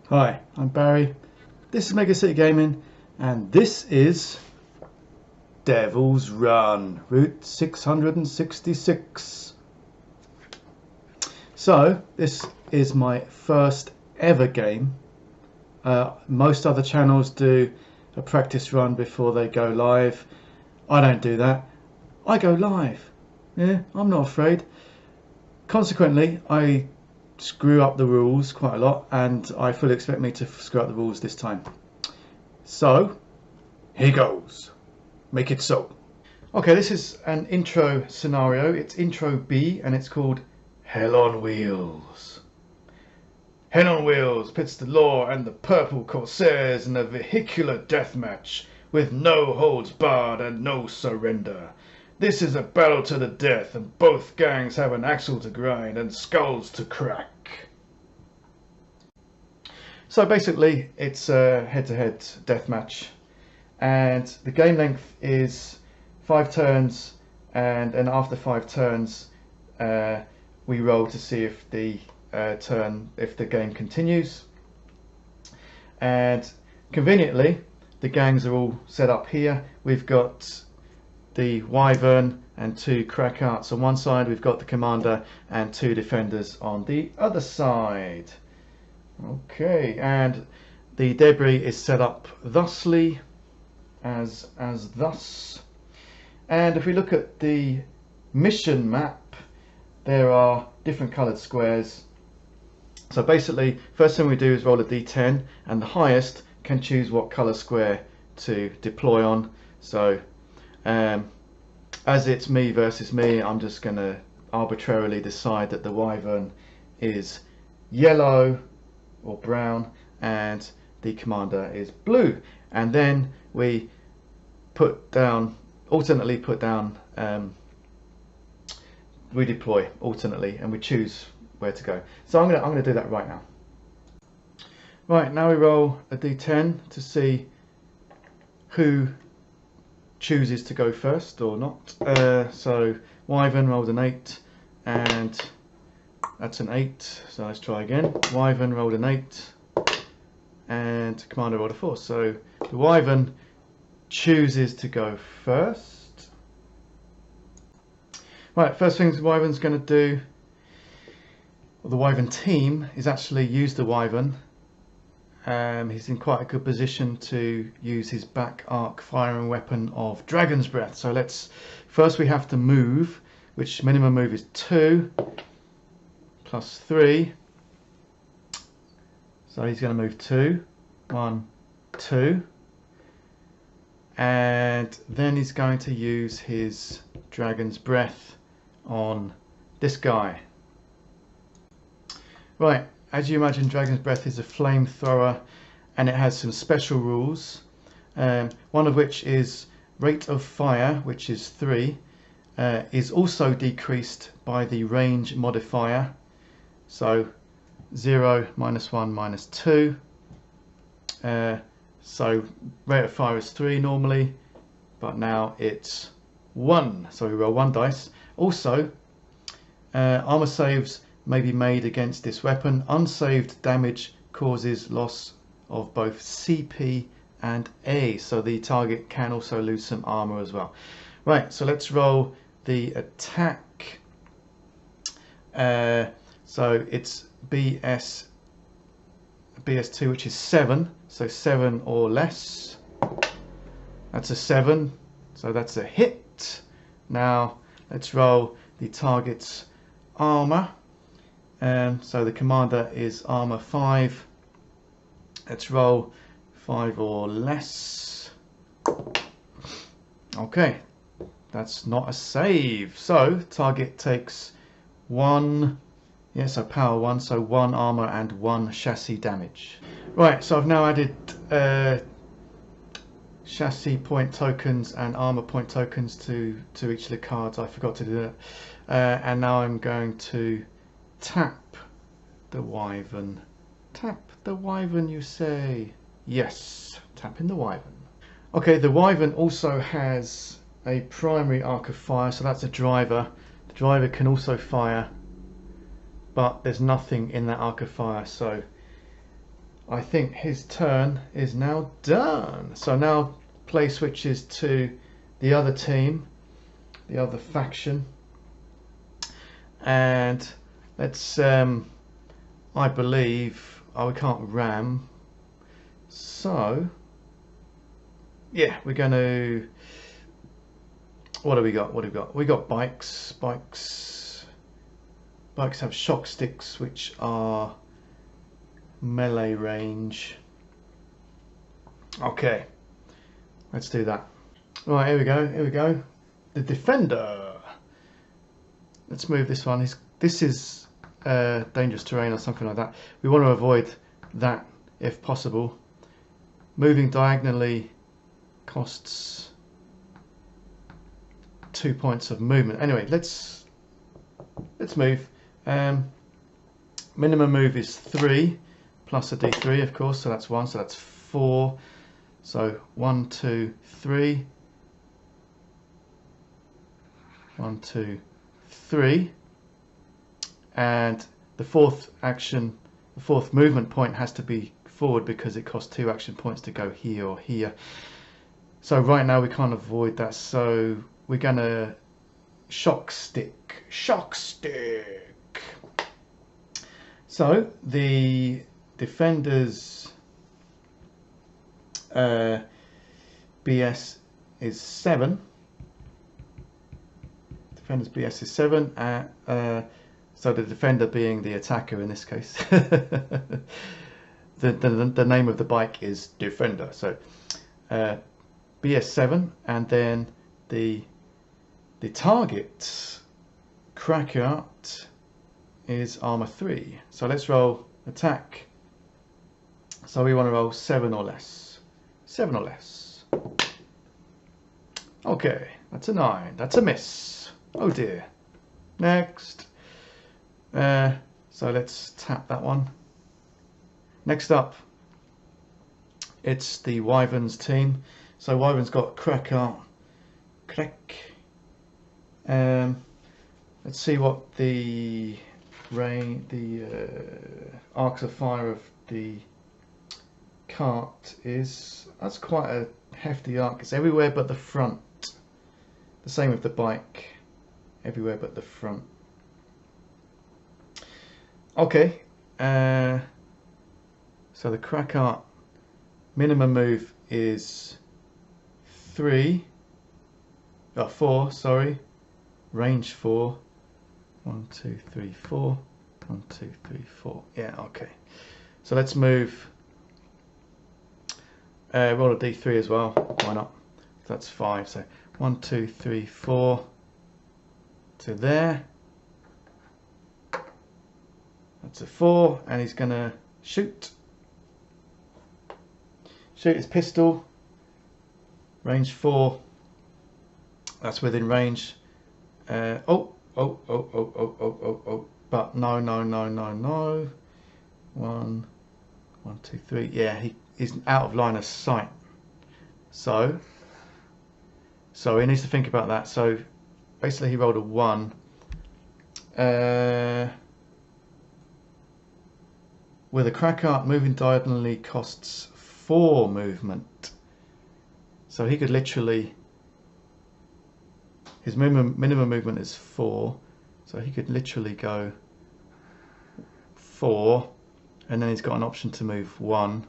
Hi, I'm Barry. This is Mega City Gaming, and this is Devil's Run, Route 666. So, this is my first ever game. Most other channels do a practice run before they go live. I don't do that. I go live. Yeah, I'm not afraid. Consequently, I screw up the rules quite a lot, and I fully expect me to screw up the rules this time. So, here goes. Make it so. Okay, this is an intro scenario. It's intro B, and it's called Hell on Wheels. Hell on Wheels pits the law and the purple corsairs in a vehicular deathmatch with no holds barred and no surrender. This is a battle to the death, and both gangs have an axle to grind and skulls to crack. So basically, it's a head-to-head deathmatch, and the game length is 5 turns, and then after 5 turns, we roll to see if the game continues. And conveniently, the gangs are all set up here. We've got the Wyvern and 2 crack arts on one side. We've got the commander and 2 defenders on the other side. Okay, and the debris is set up thusly, as thus. And if we look at the mission map, there are different coloured squares. So basically, first thing we do is roll a d10, and the highest can choose what colour square to deploy on. So as it's me versus me, I'm just going to arbitrarily decide that the Wyvern is yellow or brown and the commander is blue, and then we alternately put down we deploy alternately, and we choose where to go. So I'm gonna do that right now. Right, now we roll a d10 to see who chooses to go first or not. So Wyvern rolled an 8, and that's an 8. So let's try again. Wyvern rolled an 8, and commander rolled a 4. So the Wyvern chooses to go first. Right, first thing the Wyvern's going to do, or the Wyvern team, is actually use the Wyvern. He's in quite a good position to use his back arc firing weapon of Dragon's Breath. So first we have to move, which minimum move is 2 plus 3. So he's going to move 2, 1, 2. And then he's going to use his Dragon's Breath on this guy. Right, as you imagine, Dragon's Breath is a flamethrower, and it has some special rules, one of which is rate of fire, which is 3, is also decreased by the range modifier. So 0, -1, -2. So rate of fire is 3 normally, but now it's 1. So we roll 1 dice. Also, armor saves may be made against this weapon. Unsaved damage causes loss of both CP and A, so the target can also lose some armor as well. Right, so let's roll the attack. So it's BS2, which is 7, so 7 or less. That's a 7, so that's a hit. Now let's roll the target's armor. So the commander is armor 5. Let's roll 5 or less. Okay, that's not a save. So target takes 1, yeah, so power 1, so 1 armor and 1 chassis damage. Right, so I've now added chassis point tokens and armor point tokens to each of the cards. I forgot to do that. And now I'm going to tap the Wyvern. Tap the Wyvern, you say? Yes, tapping the Wyvern. Okay, the Wyvern also has a primary arc of fire, so that's a driver. The driver can also fire, but there's nothing in that arc of fire, so I think his turn is now done. So now play switches to the other team, the other faction, and let's I believe, oh, we can't ram, so yeah, we're going to, what do we got? We got bikes. Bikes have shock sticks, which are melee range. Okay, let's do that. Right, here we go. The defender. Let's move this one. This is dangerous terrain or something like that. We want to avoid that if possible. Moving diagonally costs 2 points of movement. Anyway, let's move. Minimum move is 3 plus a d3, of course, so that's 1, so that's 4. So 1, 2, 3. 1, 2, 3. And the fourth action, the fourth movement point has to be forward because it costs 2 action points to go here or here. So right now we can't avoid that, so we're gonna shock stick. So the defender's BS is 7. Defender's BS is 7. So the defender being the attacker in this case. the name of the bike is Defender. So BS 7, and then the target cracker is armor 3. So let's roll attack. So we want to roll 7 or less. 7 or less. Okay, that's a 9. That's a miss. Oh dear. Next. So let's tap that one. Next up, it's the Wyvern's team. So Wyvern's got cracker. Crack. Let's see what the arcs of fire of the cart is. That's quite a hefty arc. It's everywhere but the front. The same with the bike. Everywhere but the front. Okay. So the crack art minimum move is 4, sorry. Range 4. 1, 2, 3, 4. 1, 2, 3, 4. Yeah, okay. So let's move. Roll a d3 as well. Why not? That's 5. So 1, 2, 3, 4 to there. That's a 4, and he's gonna shoot. Shoot his pistol. Range 4. That's within range. Oh. But no. 1, 2, 3. Yeah, he's out of line of sight. So he needs to think about that. So basically he rolled a 1. With a crack art, moving diagonally costs 4 movement. So he could literally, his minimum movement is 4, so he could literally go 4, and then he's got an option to move 1.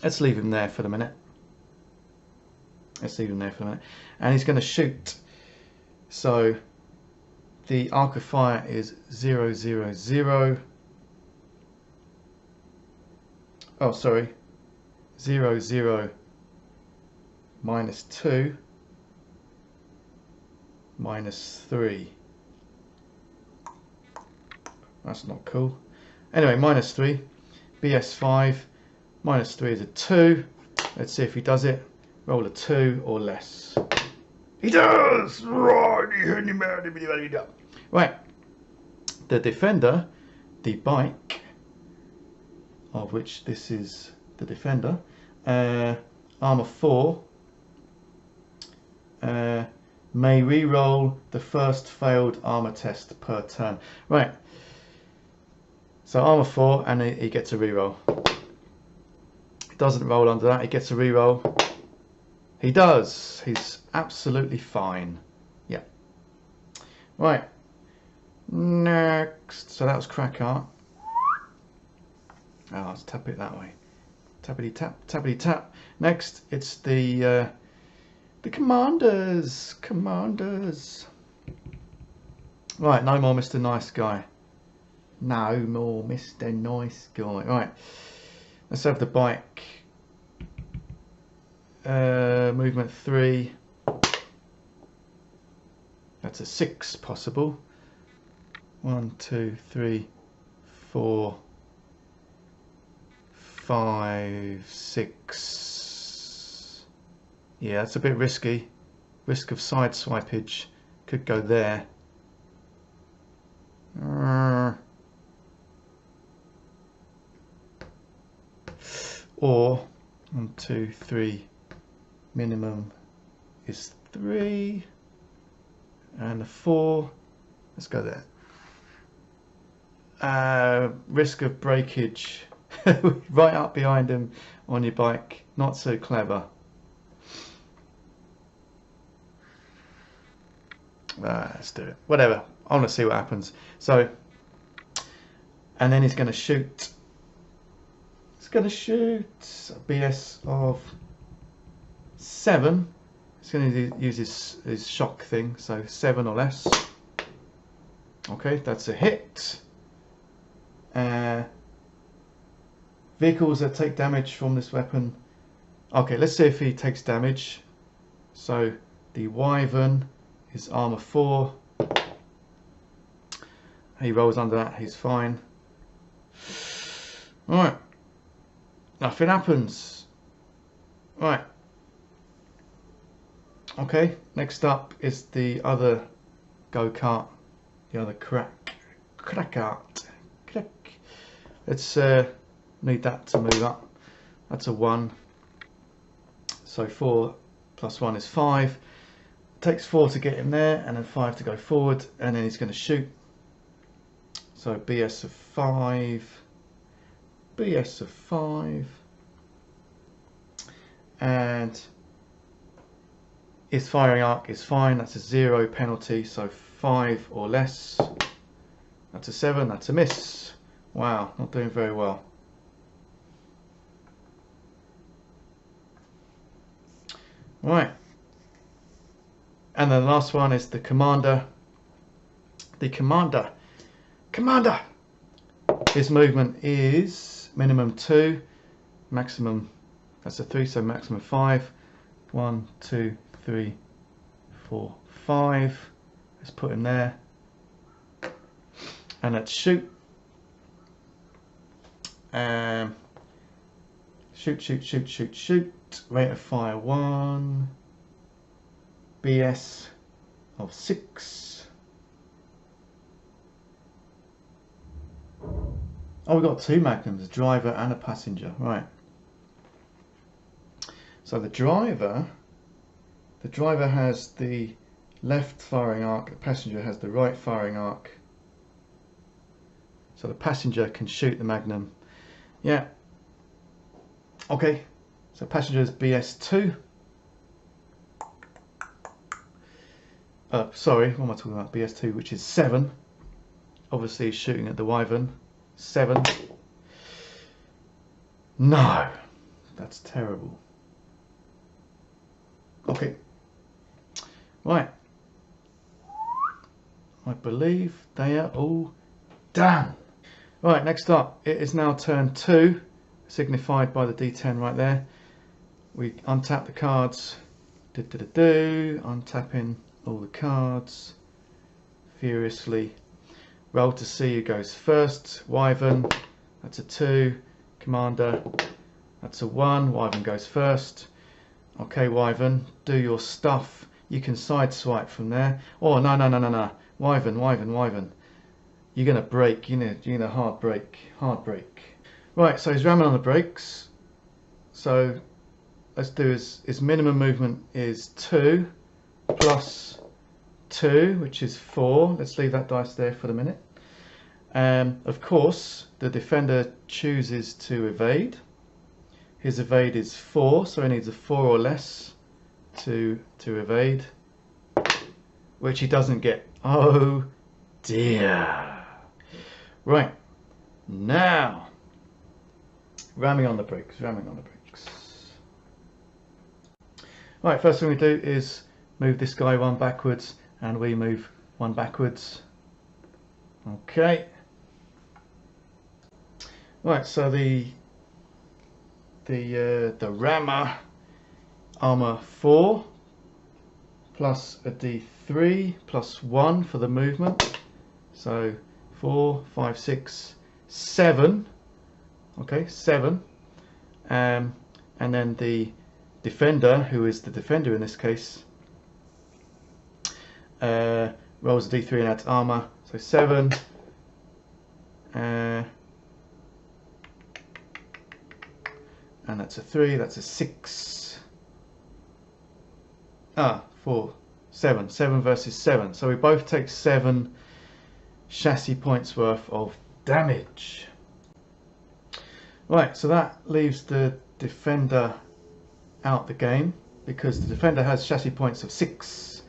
Let's leave him there for the minute. And he's going to shoot. So the arc of fire is 0, 0, 0. Oh, sorry. 0, 0, minus 2, minus 3. That's not cool. Anyway, minus 3. BS 5. Minus 3 is a 2. Let's see if he does it. Roll a 2 or less. He does! Right. The defender, the bike, of which this is the defender, armor 4, may re-roll the first failed armor test per turn. Right. So armor 4, and he gets a reroll. He doesn't roll under that, he gets a reroll. He does. He's absolutely fine. Yeah. Right. Next. So that was crack art. Oh, let's tap it that way. Tappity tap, tappity tap. Next, it's the commanders. Commanders. Right, no more Mr. Nice Guy. No more Mr. Nice Guy. Right. Let's have the bike. Movement 3. That's a 6 possible. 1, 2, 3, 4, 5, 6. Yeah, that's a bit risky. Risk of side swipage. Could go there. Or 1, 2, 3. Minimum is 3. And a 4. Let's go there. Risk of breakage. Right up behind him on your bike. Not so clever. Let's do it. Whatever. I want to see what happens. So, and then he's going to shoot. He's going to shoot a BS of 7. He's going to use his shock thing. So 7 or less. Okay, that's a hit. Vehicles that take damage from this weapon. Okay, let's see if he takes damage. So the Wyvern is armor 4. He rolls under that, he's fine. Alright. Nothing happens. Right. Okay, next up is the other go-kart. The other crack-art. Let's need that to move up. That's a 1. So 4 plus 1 is 5. It takes 4 to get him there, and then 5 to go forward, and then he's going to shoot. So BS of 5. BS of 5. And his firing arc is fine. That's a 0 penalty, so 5 or less. That's a 7. That's a miss. Wow, not doing very well. Right. And then the last one is the commander. The commander. Commander! His movement is minimum 2. Maximum, that's a 3, so maximum 5. 1, 2, 3, 4, 5. Let's put him there. And let's shoot. Shoot. Rate of fire 1. BS of 6. Oh, we've got 2 magnums, a driver and a passenger. Right. So the driver has the left firing arc, the passenger has the right firing arc. So the passenger can shoot the magnum. Yeah. Okay. So passenger is BS2. Sorry, what am I talking about? BS2, which is 7. Obviously he's shooting at the Wyvern. 7. No. That's terrible. Okay. Right. I believe they are all done. Right, next up, it is now turn 2, signified by the D10 right there. We untap the cards. Untapping all the cards. Furiously. Roll to see who goes first. Wyvern, that's a 2. Commander, that's a 1. Wyvern goes first. Okay, Wyvern, do your stuff. You can sideswipe from there. Oh, no. Wyvern. You're going to brake. You're going to hard brake. Right, so he's ramming on the brakes. So let's do his minimum movement is 2 plus 2, which is 4. Let's leave that dice there for the minute. Of course, the defender chooses to evade. His evade is 4, so he needs a 4 or less to evade, which he doesn't get. Oh dear. Right, now ramming on the brakes, ramming on the brakes. Right, first thing we do is move this guy one backwards, and we move one backwards. Okay. Right, so the rammer, armor 4 plus a d3 plus 1 for the movement, so 4, 5, 6, 7. Okay, 7. And then the defender, who is the defender in this case, rolls a d3 and adds armor, so 7. And that's a 3, that's a 6. 4, 7. 7 versus 7. So we both take 7 chassis points worth of damage. Right, so that leaves the defender out the game, because the defender has chassis points of 6.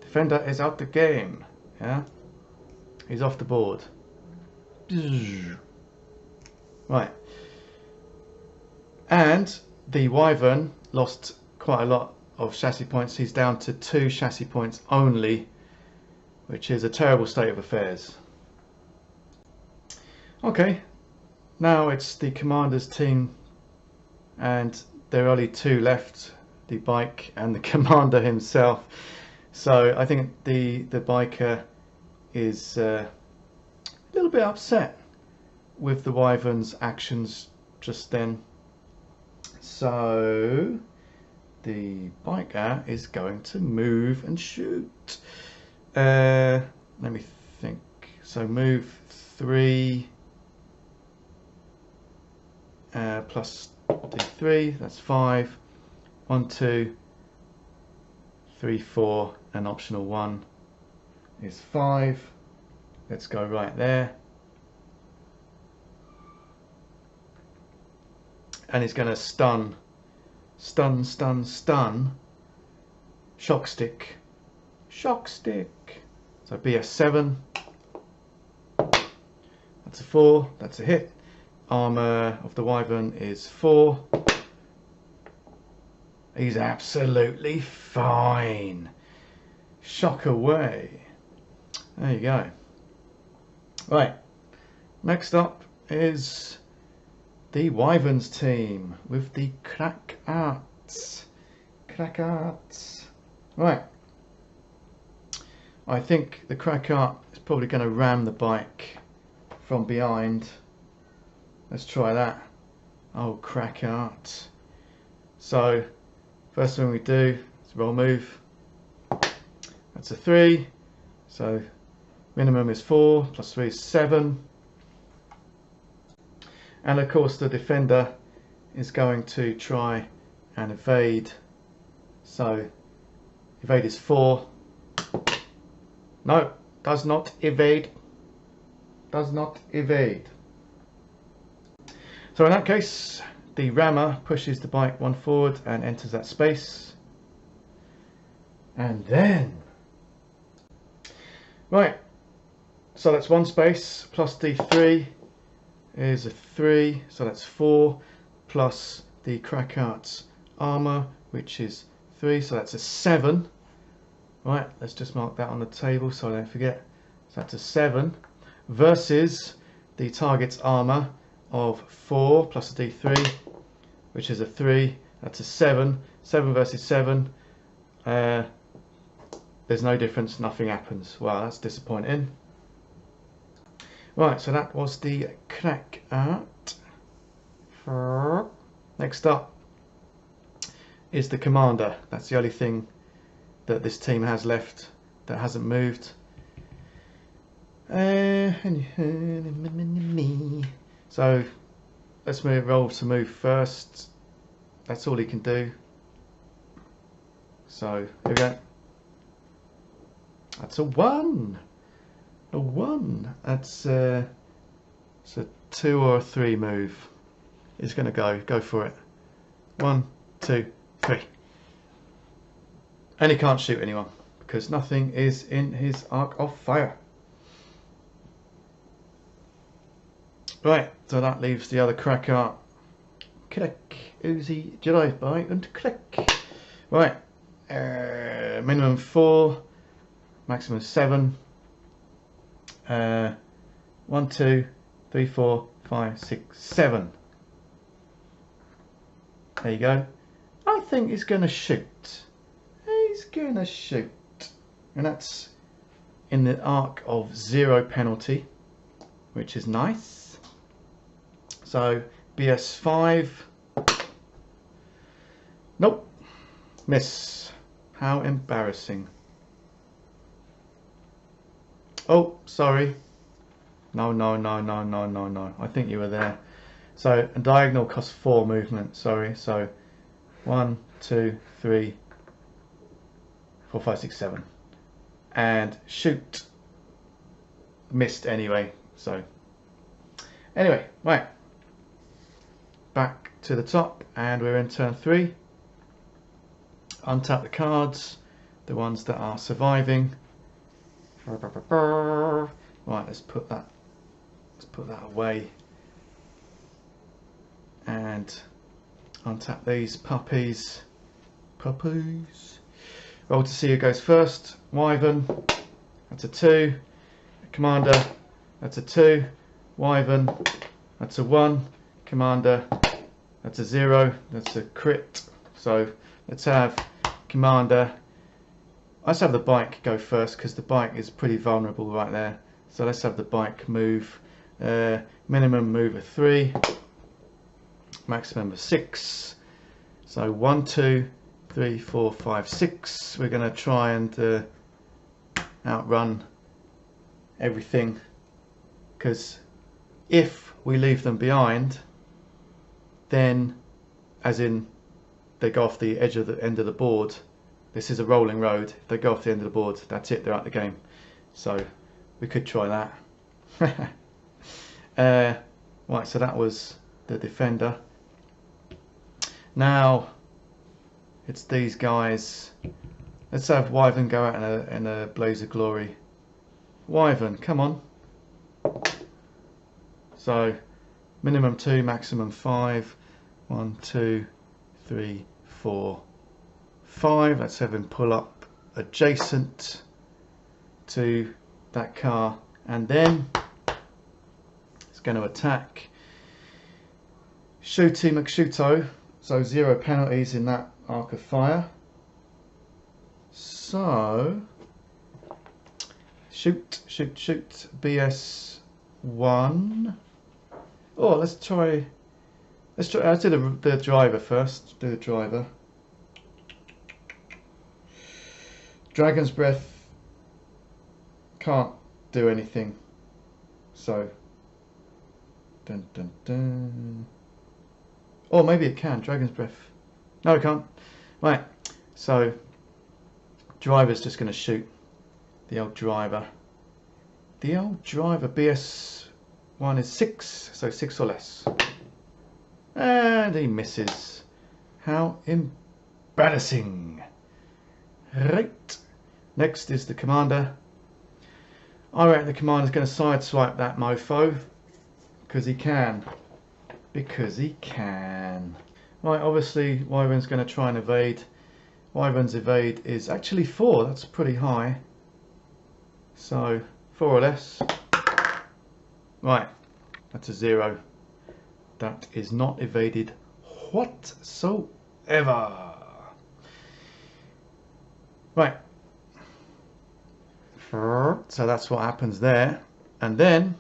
Defender is out the game. Yeah, he's off the board. Right. And the Wyvern lost quite a lot of chassis points. He's down to 2 chassis points only, which is a terrible state of affairs. Okay, now it's the commander's team, and there are only 2 left, the bike and the commander himself. So I think the biker is a little bit upset with the Wyvern's actions just then. So the biker is going to move and shoot. Let me think. So move 3 plus d3, that's 5. 1, 2, 3, 4, and optional 1 is 5. Let's go right there. And he's going to stun, shock stick. So BS7, that's a 4, that's a hit. Armor of the Wyvern is 4. He's absolutely fine. Shock away. There you go. Right, next up is the Wyvern's team with the crack arts. Right, I think the crack art is probably going to ram the bike from behind. Let's try that. Oh, crack art. So first thing we do is roll move. That's a 3, so minimum is 4 plus 3 is 7. And of course the defender is going to try and evade. So evade is 4. No, does not evade. Does not evade. So in that case, the rammer pushes the bike 1 forward and enters that space. And then, right, so that's 1 space plus d3 is a 3, so that's 4, plus the crack arts armor, which is 3, so that's a 7. Right, let's just mark that on the table so I don't forget. So that's a 7 versus the target's armor of 4 plus a d3, which is a 3. That's a 7. 7 versus 7. There's no difference, nothing happens. Wow, that's disappointing. Right, so that was the crack art. Next up is the commander. That's the only thing that this team has left that hasn't moved. So let's roll to move first. That's all he can do. So here we go. That's a 1. A 1. That's It's a 2 or a 3 move. He's going to go for it. 1, 2, 3. And he can't shoot anyone because nothing is in his arc of fire. Right, so that leaves the other cracker. Click, Uzi, Jedi, bye, and click. Right, minimum 4, maximum 7. 1, 2, 3, 4, 5, 6, 7. There you go. I think he's going to shoot. He's going to shoot. And that's in the arc of 0 penalty, which is nice. So BS5. Nope. Miss. How embarrassing. Oh, sorry. No. I think you were there. So a diagonal costs 4 movement. Sorry. So 1, 2, 3, 4, 5, 6, 7. And shoot. Missed anyway. So anyway, right. Back to the top, and we're in turn 3. Untap the cards, the ones that are surviving. Right, let's put that away, and untap these puppies. Roll to see who goes first. Wyvern, that's a 2. Commander, that's a 2. Wyvern, that's a 1. Commander, that's a 0. That's a crit. So let's have Commander. Let's have the bike go first because the bike is pretty vulnerable right there. So let's have the bike move. Minimum move of 3, maximum of 6. So 1, 2, 3, 4, 5, 6. We're going to try and outrun everything, because if we leave them behind, then, as in they go off the edge of the end of the board, this is a rolling road. If they go off the end of the board, that's it, they're out of the game. So we could try that. Right, so that was the defender. Now it's these guys. Let's have Wyvern go out in a blaze of glory. Wyvern, come on. So minimum 2, maximum 5. 1, 2, 3, 4, 5. Let's have him pull up adjacent to that car, and then it's going to attack Shooty McShooto. So 0 penalties in that arc of fire. So shoot. BS1. Oh, let's do the driver first. Do the driver. Dragon's Breath can't do anything. So dun dun dun. Or maybe it can. Dragon's Breath. No, it can't. Right. So driver's just going to shoot. The old driver. The old driver. BS1 is 6. So 6 or less. And he misses. How embarrassing. Right. Next is the commander. I reckon the commander's going to sideswipe that mofo. Because he can. Because he can. Right, obviously Wyvern's going to try and evade. Wyvern's evade is actually 4. That's pretty high. So 4 or less. Right. That's a 0. That is not evaded whatsoever. Right. So that's what happens there. And then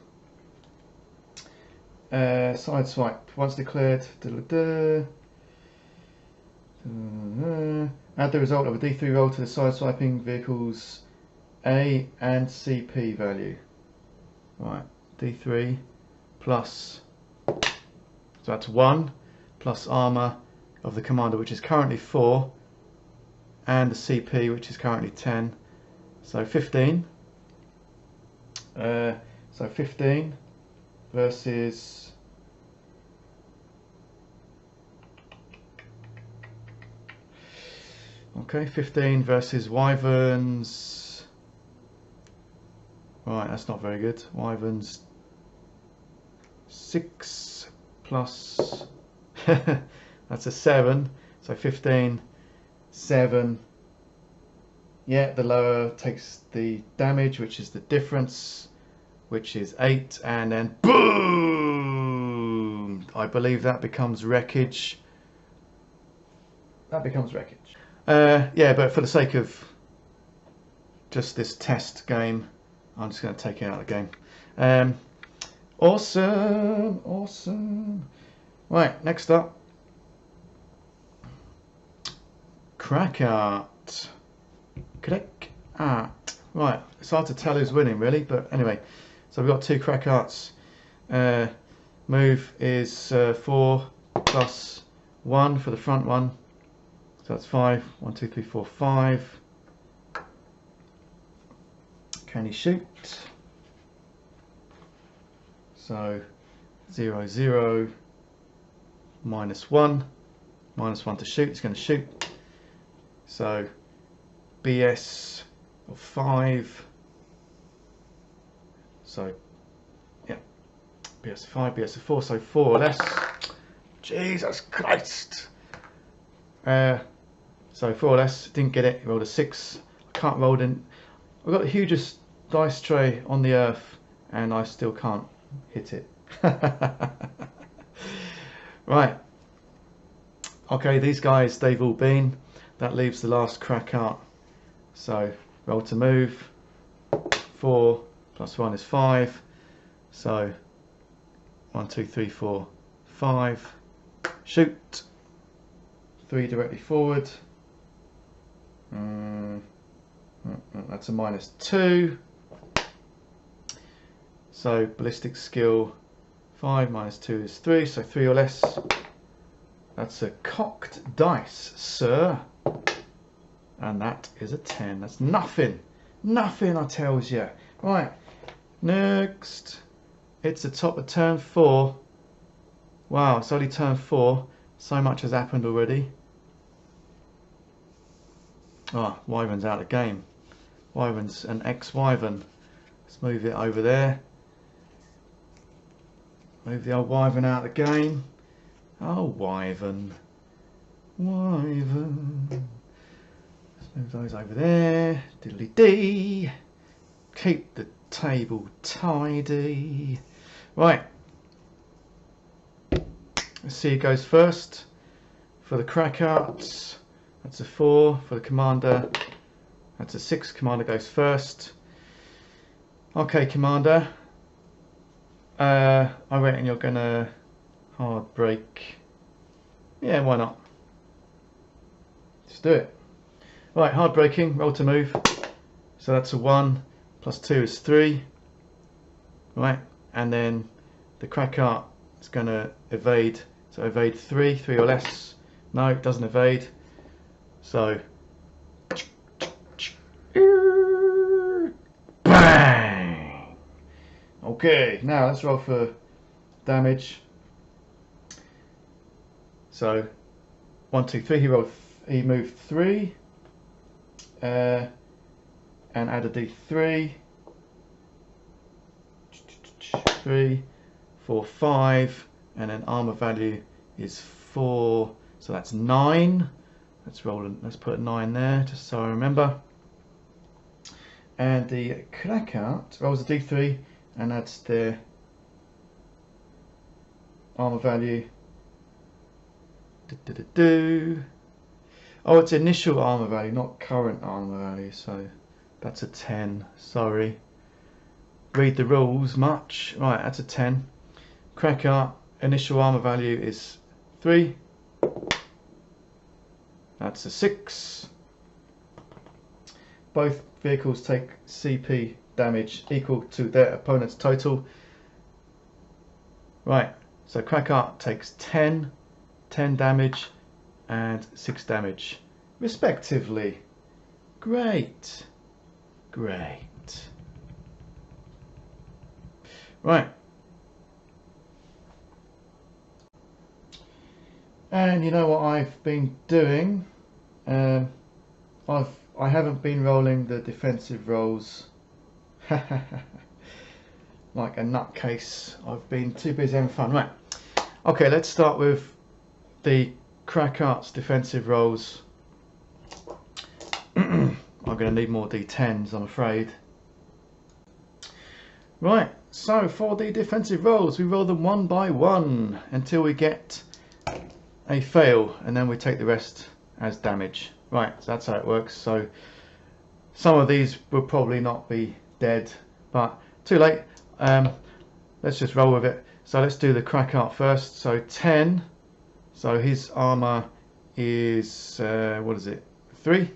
side swipe. Once declared, add the result of a D3 roll to the side swiping vehicle's A and CP value. Right. D3 plus, so that's 1 plus armor of the commander, which is currently 4, and the CP, which is currently 10, so 15. So 15 versus okay, 15 versus Wyverns. Right, that's not very good. Wyverns 6 plus that's a 7, so 15, 7. Yeah, the lower takes the damage, which is the difference, which is 8, and then boom! I believe that becomes wreckage. That becomes wreckage. Yeah, but for the sake of just this test game, I'm just going to take it out of the game. Awesome, awesome. Right, next up, crack art. Crack art. Right, it's hard to tell who's winning really, but anyway. So we've got 2 crack arts. Move is 4 plus 1 for the front one. So that's 5. 1, 2, 3, 4, 5. Can he shoot? So 0, 0, minus 1. Minus 1 to shoot. He's going to shoot. So BS of 5. So yeah, BS of 5, BS of 4. So 4 or less. Jesus Christ. So 4 or less. Didn't get it. Rolled a 6. I can't roll in. I've got the hugest dice tray on the earth, and I still can't hit it. Right. Okay, these guys, they've all been. That leaves the last crack art. So roll to move. 4 plus 1 is 5. So 1, 2, 3, 4, 5. Shoot. 3 directly forward. That's a minus 2. So ballistic skill 5 minus 2 is 3. So 3 or less. That's a cocked dice, sir. And that is a 10. That's nothing. Nothing, I tells you. Right. Next. It's the top of turn 4. Wow, it's only turn 4. So much has happened already. Ah, Wyvern's out of the game. Wyvern's an ex-Wyvern. Let's move it over there. Move the old Wyvern out of the game. Oh, Wyvern. Wyvern. Let's move those over there. Diddly-dee. Keep the table tidy. Right. Let's see who goes first. For the crack arts, that's a 4. For the commander, that's a 6. Commander goes first. Okay, commander. I reckon you're gonna hard break. Yeah, why not? Let's do it. Right, hard breaking, roll to move. So that's a 1 plus 2 is 3. Right, and then the crack art is gonna evade. So evade 3, 3 or less. No, it doesn't evade. So bang! Okay, now let's roll for damage. So 1, 2, 3. He moved 3, and add a d3. 3, 4, 5, and then armor value is 4. So that's 9. Let's roll. Let's put a 9 there, just so I remember. And the crack art rolls a d3 and adds the armor value. Oh, it's initial armor value, not current armor value. So that's a 10. Sorry. Read the rules much. Right, that's a 10. Crack art initial armor value is 3. That's a 6. Both vehicles take CP damage equal to their opponent's total. Right, so crack art takes 10 damage and 6 damage respectively. Great. Great. Right, And you know what I've been doing? I haven't been rolling the defensive rolls like a nutcase. I've been too busy having fun. Right. Okay, let's start with the crack arts defensive rolls. I'm going to need more D10s, I'm afraid. Right, so for the defensive rolls, we roll them one by one until we get a fail, and then we take the rest as damage. Right, so that's how it works. So some of these will probably not be dead, but too late. Let's just roll with it. So let's do the crack art first. So 10. So his armor is what is it? 3.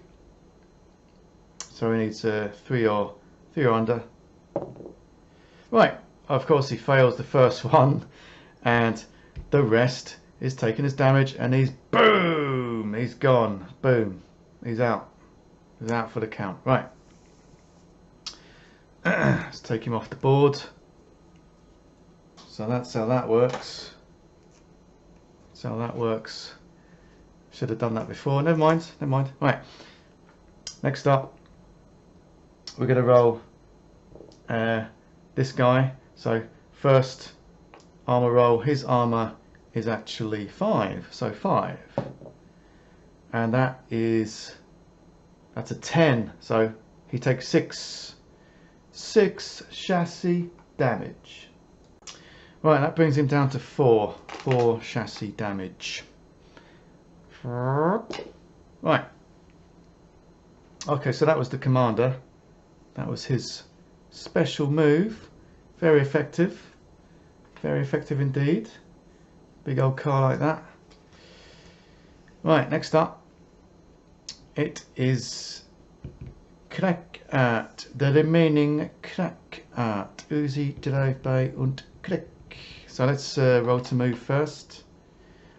So he needs 3 or under. Right. Of course, he fails the first one, and the rest is taking his damage, and he's boom. He's gone. Boom. He's out. He's out for the count. Right. Let's take him off the board. So that's how that works. That's how that works. Should have done that before. Never mind. Never mind. Right. Next up, we're going to roll this guy. So first armor roll. His armor is actually 5. So 5, and that's a 10. So he takes 6 chassis damage. Right, that brings him down to 4 chassis damage. Right. Okay, so that was the commander. That was his special move. Very effective. Very effective indeed. Big old car like that. Right, next up, it is Crack Art. The remaining Crack Art. Uzi, Drive By und Klick. So let's roll to move first.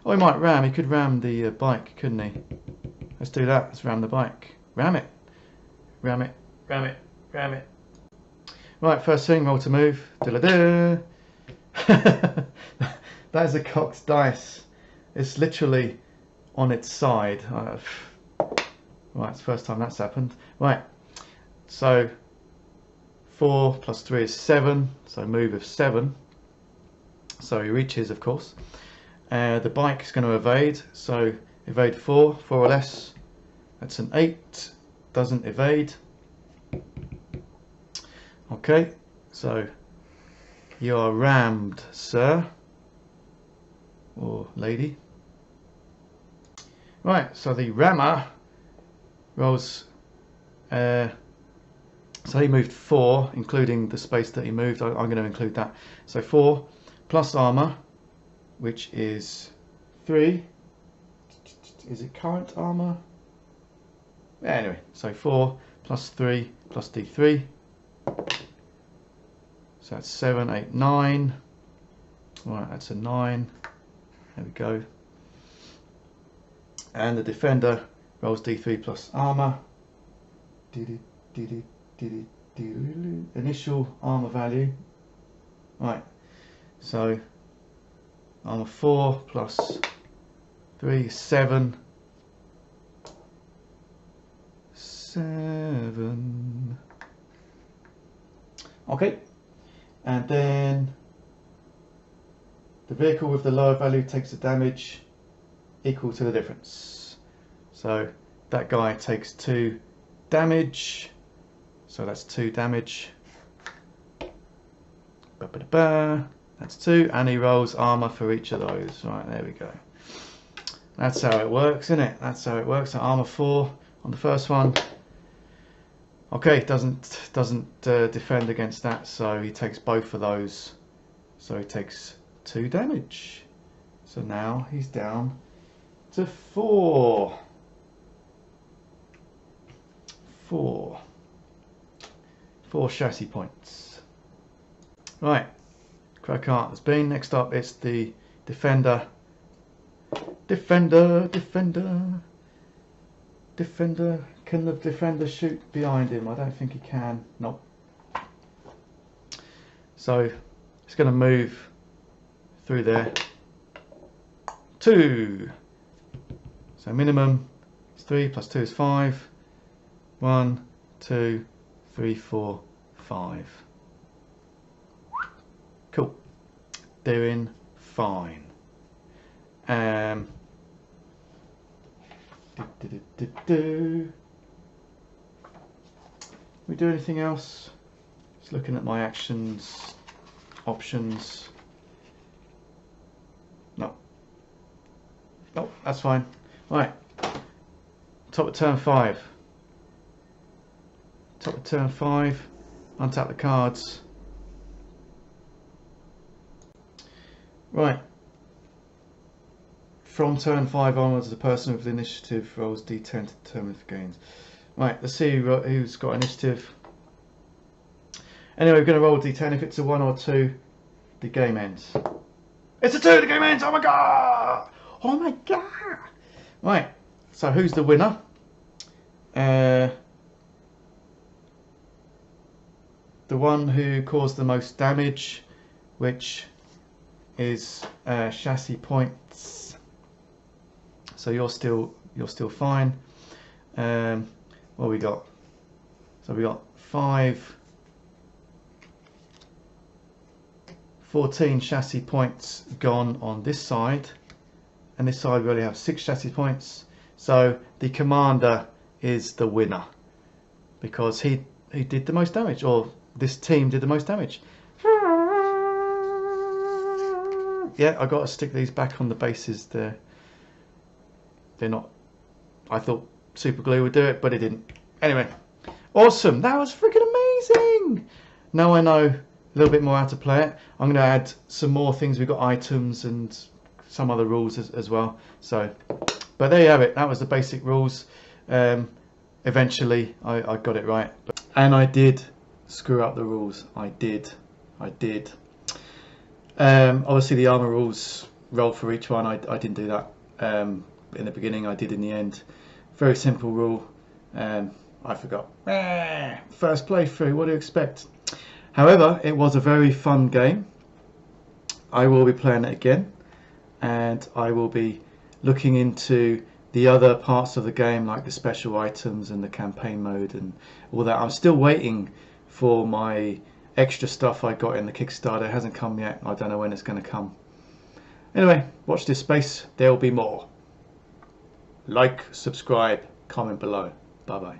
Oh, he might ram. He could ram the bike, couldn't he? Let's do that. Let's ram the bike. Ram it. Ram it. Ram it. Ram it. Right, first thing, roll to move. Diddle-da. That is a cocked dice. It's literally on its side. Right, it's the first time that's happened. Right, so 4 plus 3 is 7. So move of 7. So he reaches, of course. The bike is going to evade. So evade 4 or less. That's an 8. Doesn't evade. Okay, so you are rammed, sir or lady. Right, so the rammer rolls. So he moved 4, including the space that he moved. I'm going to include that. So 4 plus armor, which is 3. Is it current armor? Anyway, so 4 plus 3 plus D3. So that's 7, 8, 9. Right, that's a 9. There we go. And the defender rolls D3 plus armor. Initial armor value. Right, so armor 4 plus 3, 7. 7. Okay, and then the vehicle with the lower value takes the damage equal to the difference. So that guy takes 2 damage. So that's 2 damage. That's 2, and he rolls armor for each of those. Right, there we go. That's how it works, isn't it? That's how it works. So armor 4 on the first one. Okay, doesn't defend against that, so he takes both of those. So he takes 2 damage. So now he's down to 4. 4 chassis points. Right, crack art has been. Next up, it's the defender. Defender. Can the defender shoot behind him? I don't think he can. Nope. So it's going to move through there. 2. So minimum is 3 plus 2 is 5. 1, 2, 3, 4, 5. Cool. Doing fine. We do anything else? Just looking at my actions, options. No. No, that's fine. Right. Top of turn 5. Top of turn 5. Untap the cards. Right. From turn 5 onwards, the person with the initiative rolls D10 to determine if gains. Right, let's see who's got initiative. Anyway, we're going to roll D10. If it's a 1 or 2, the game ends. It's a 2, the game ends! Oh my god! Oh my god! Right, so who's the winner? The one who caused the most damage, which is chassis points. So you're still fine. What we got? So we got 14 chassis points gone on this side, and this side we only have 6 chassis points. So the commander is the winner because he did the most damage, or this team did the most damage. Yeah, I got to stick these back on the bases. They're not. I thought super glue would do it, but it didn't. Anyway, awesome. That was freaking amazing. Now I know a little bit more how to play it. I'm going to add some more things. We've got items and some other rules as well. So, but there you have it. That was the basic rules. Eventually, I got it right, and I did screw up the rules. I did. Obviously, the armor rules roll for each one. I didn't do that in the beginning. I did in the end. Very simple rule. I forgot. First playthrough. What do you expect? However, it was a very fun game. I will be playing it again, and I will be looking into the other parts of the game, like the special items and the campaign mode and all that. I'm still waiting for my extra stuff I got in the Kickstarter. It hasn't come yet. I don't know when it's going to come. Anyway, watch this space. There'll be more. Like, subscribe, comment below. Bye bye.